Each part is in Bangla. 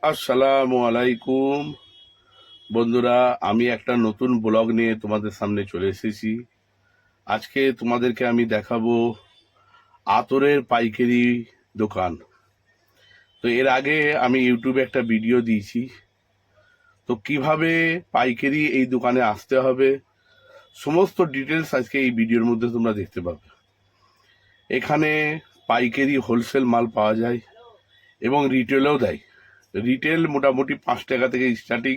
আসসালামু আলাইকুম বন্ধুরা, আমি একটা নতুন ব্লগ নিয়ে তোমাদের সামনে চলে এসেছি। আজকে তোমাদেরকে আমি দেখাবো আতরের পাইকারি দোকান। তো এর আগে আমি ইউটিউবে একটা ভিডিও দিয়েছি, তো কিভাবে পাইকারি এই দোকানে আসতে হবে সমস্ত ডিটেলস আজকে এই ভিডিওর মধ্যে তোমরা দেখতে পাবে। এখানে পাইকারি হোলসেল মাল পাওয়া যায় এবং রিটেলেও দেয়। রিটেল মোটামুটি 5 টাকা থেকে স্টার্টিং,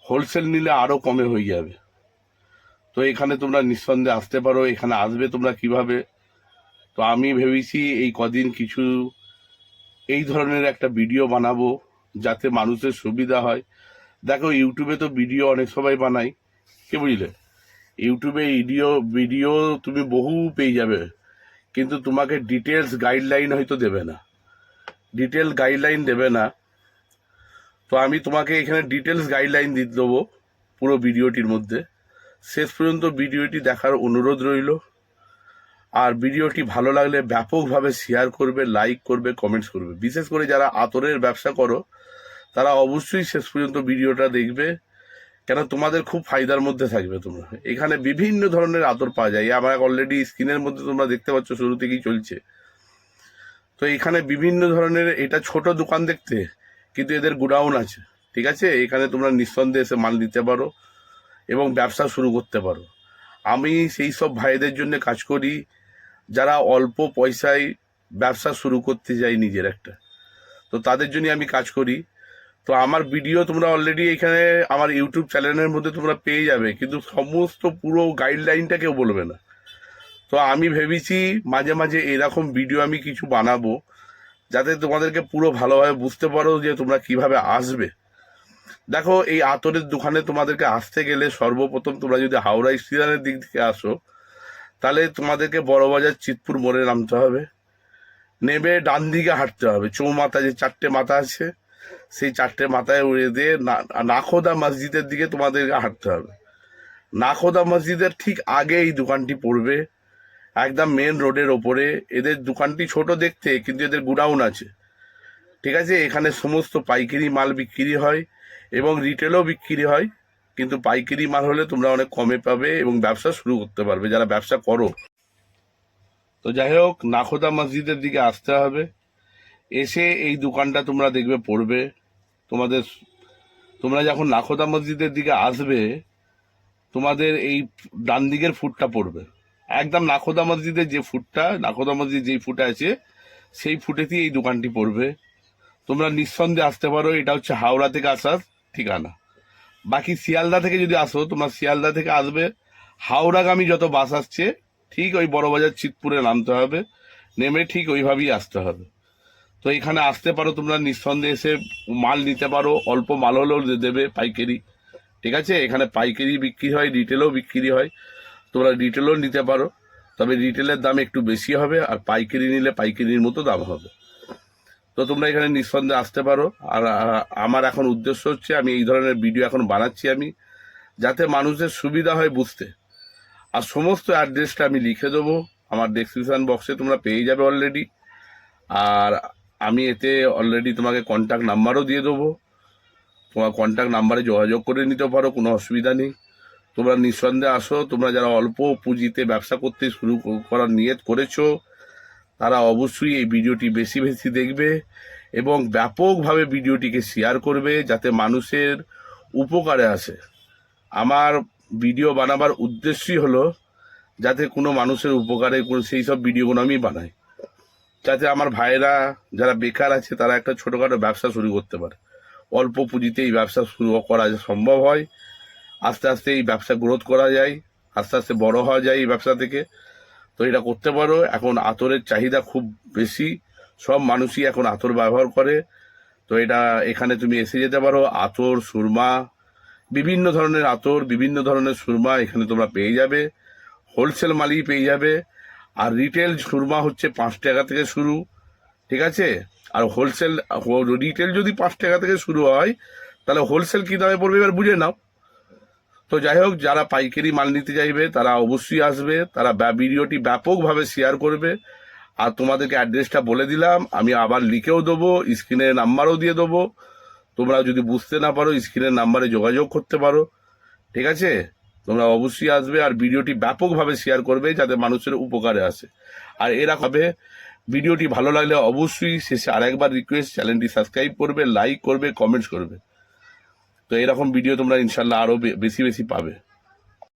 হোলসেল নিলে আরও কমে হয়ে যাবে। তো এখানে তোমরা নিঃসন্দেহে আসতে পারো। এখানে আসবে তোমরা কিভাবে, তো আমি ভেবেছি এই কদিন কিছু এই ধরনের একটা ভিডিও বানাবো যাতে মানুষের সুবিধা হয়। দেখো, ইউটিউবে তো ভিডিও অনেক সবাই বানায়, কি বুঝলে? ইউটিউবে ভিডিও ভিডিও তুমি বহু পেয়ে যাবে, কিন্তু তোমাকে ডিটেলস গাইডলাইন হয়তো দেবে না, ডিটেল গাইডলাইন দেবে না। তো আমি তোমাকে এখানে ডিটেলস গাইডলাইন দিয়ে দেবো পুরো ভিডিওটির মধ্যে। শেষ পর্যন্ত ভিডিওটি দেখার অনুরোধ রইল। আর ভিডিওটি ভালো লাগলে ব্যাপকভাবে শেয়ার করবে, লাইক করবে, কমেন্টস করবে। বিশেষ করে যারা আতরের ব্যবসা করো তারা অবশ্যই শেষ পর্যন্ত ভিডিওটা দেখবে, কেন তোমাদের খুব ফায়দার মধ্যে থাকবে। তোমরা এখানে বিভিন্ন ধরনের আতর পাওয়া যায়, আমার অলরেডি স্ক্রিনের মধ্যে তোমরা দেখতে পাচ্ছ, শুরু থেকেই চলছে। তো এখানে বিভিন্ন ধরনের, এটা ছোট দোকান দেখতে, কিন্তু এদের গোডাউন আছে, ঠিক আছে? এখানে তোমরা নিঃসন্দেহে এসে মাল নিতে পারো এবং ব্যবসা শুরু করতে পারো। আমি সেই সব ভাইদের জন্য কাজ করি যারা অল্প পয়সায় ব্যবসা শুরু করতে চাই নিজের একটা, তো তাদের জন্য আমি কাজ করি। তো আমার ভিডিও তোমরা অলরেডি এখানে আমার ইউটিউব চ্যানেলের মধ্যে তোমরা পেয়ে যাবে, কিন্তু সমস্ত পুরো গাইডলাইনটা কেউ বলবে না। তো আমি ভেবেছি মাঝে মাঝে এরকম ভিডিও আমি কিছু বানাবো যাতে তোমাদেরকে পুরো ভালোভাবে বুঝতে পারো যে তোমরা কিভাবে আসবে। দেখো, এই আতরের দোকানে তোমাদেরকে আসতে গেলে সর্বপ্রথম তোমরা যদি হাওড়া স্টেশনের দিক থেকে আসো, তাহলে তোমাদেরকে বড়বাজার চিতপুর মোড়ে নামতে হবে। নেমে ডান দিকে হাঁটতে হবে, চৌমাথা যে 4টে মাথা আছে সেই 4টে মাথায় উড়ে দিয়ে নাখোদা মসজিদের দিকে তোমাদেরকে হাঁটতে হবে। নাখোদা মসজিদের ঠিক আগে এই দোকানটি পড়বে, একদম মেন রোডের ওপরে। এদের দোকানটি ছোট দেখতে, কিন্তু এদের গোডাউন আছে, ঠিক আছে? এখানে সমস্ত পাইকারি মাল বিক্রি হয় এবং রিটেলও বিক্রি হয়, কিন্তু পাইকারি মাল হলে তোমরা অনেক কমে পাবে এবং ব্যবসা শুরু করতে পারবে যারা ব্যবসা করো। তো যাই হোক, নাখোদা মসজিদের দিকে আসতে হবে। এসে এই দোকানটা তোমরা দেখবে পড়বে তোমাদের। তোমরা যখন নাখোদা মসজিদের দিকে আসবে, তোমাদের এই ডান দিকের ফুটটা পড়বে, একদম নাখোদা মসজিদের যে ফুটটা, নাখোদা মসজিদ যেই ফুটে আছে সেই ফুটেতেই এই দোকানটি পড়বে। তোমরা নিঃসন্দেহে আসতে পারো। এটা হচ্ছে হাওড়া থেকে আসার ঠিকানা। বাকি শিয়ালদা থেকে যদি আসো, তোমরা শিয়ালদা থেকে আসবে, হাওড়াগামী যত বাস আসছে ঠিক ওই বড়বাজার চিতপুরে নামতে হবে, নেমে ঠিক ওইভাবেই আসতে হবে। তো এখানে আসতে পারো তোমরা, নিঃসন্দেহে এসে মাল নিতে পারো। অল্প মাল হলেও দেবে পাইকারি, ঠিক আছে? এখানে পাইকারি বিক্রি হয়, রিটেলও বিক্রি হয়। তোমরা রিটেলও নিতে পারো, তবে রিটেলের দাম একটু বেশি হবে, আর পাইকারি নিলে পাইকারির মতো দাম হবে। তো তোমরা এখানে নিঃসন্দেহে আসতে পারো। আর আমার এখন উদ্দেশ্য হচ্ছে, আমি এই ধরনের ভিডিও এখন বানাচ্ছি আমি, যাতে মানুষের সুবিধা হয় বুঝতে। আর সমস্ত অ্যাড্রেসটা আমি লিখে দেবো আমার ডেসক্রিপশন বক্সে, তোমরা পেয়ে যাবে অলরেডি। আর আমি এতে অলরেডি তোমাকে কন্ট্যাক্ট নাম্বারও দিয়ে দেবো, তোমার কন্ট্যাক্ট নাম্বারে যোগাযোগ করে নিতে পারো, কোনো অসুবিধা নেই। তোমরা নিঃসন্দেহে আসো। তোমরা যারা অল্প পুঁজিতে ব্যবসা করতে শুরু করার নিয়ত করেছো, তারা অবশ্যই এই ভিডিওটি বেশি বেশি দেখবে এবং ব্যাপকভাবে ভিডিওটিকে শেয়ার করবে যাতে মানুষের উপকারে আসে। আমার ভিডিও বানাবার উদ্দেশ্যই হলো যাতে কোনো মানুষের উপকারে সেই সব ভিডিওগুলো আমি বানাই, যাতে আমার ভাইয়েরা যারা বেকার আছে তারা একটা ছোটোখাটো ব্যবসা শুরু করতে পারে। অল্প পুঁজিতে এই ব্যবসা শুরু করা সম্ভব হয়, আস্তে আস্তে এই ব্যবসা গ্রোথ করা যায়, আস্তে আস্তে বড় হওয়া যায় এই ব্যবসা থেকে। তো এটা করতে পারো। এখন আতরের চাহিদা খুব বেশি, সব মানুষই এখন আতর ব্যবহার করে। তো এটা এখানে তুমি এসে যেতে পারো। আতর, সুরমা, বিভিন্ন ধরনের আতর, বিভিন্ন ধরনের সুরমা এখানে তোমরা পেয়ে যাবে। হোলসেল মালই পেয়ে যাবে। আর রিটেল সুরমা হচ্ছে 5 টাকা থেকে শুরু, ঠিক আছে? আর হোলসেল, রিটেল যদি 5 টাকা থেকে শুরু হয়, তাহলে হোলসেল কি দামে পড়বে এবার বুঝে নাও। তো যাই হোক, যারা পাইকারি মাল নিতে চাইবে তারা অবশ্যই আসবে, তারা ভিডিওটি ব্যাপকভাবে শেয়ার করবে। আর তোমাদেরকে অ্যাড্রেসটা বলে দিলাম, আমি আবার লিখেও দেবো, স্ক্রিনে নাম্বারও দিয়ে দেবো। তোমরা যদি বুঝতে না পারো স্ক্রিনের নাম্বারে যোগাযোগ করতে পারো, ঠিক আছে? তোমরা অবশ্যই আসবে আর ভিডিওটি ব্যাপকভাবে শেয়ার করবে যাতে মানুষের উপকারে আসে। আর এরকম ভাবে ভিডিওটি ভালো লাগলে অবশ্যই শেষে আরেকবার রিকোয়েস্ট, চ্যানেলটি সাবস্ক্রাইব করবে, লাইক করবে, কমেন্টস করবে। তো এরকম ভিডিও তোমরা ইনশাল্লাহ আরো বেশি বেশি পাবে।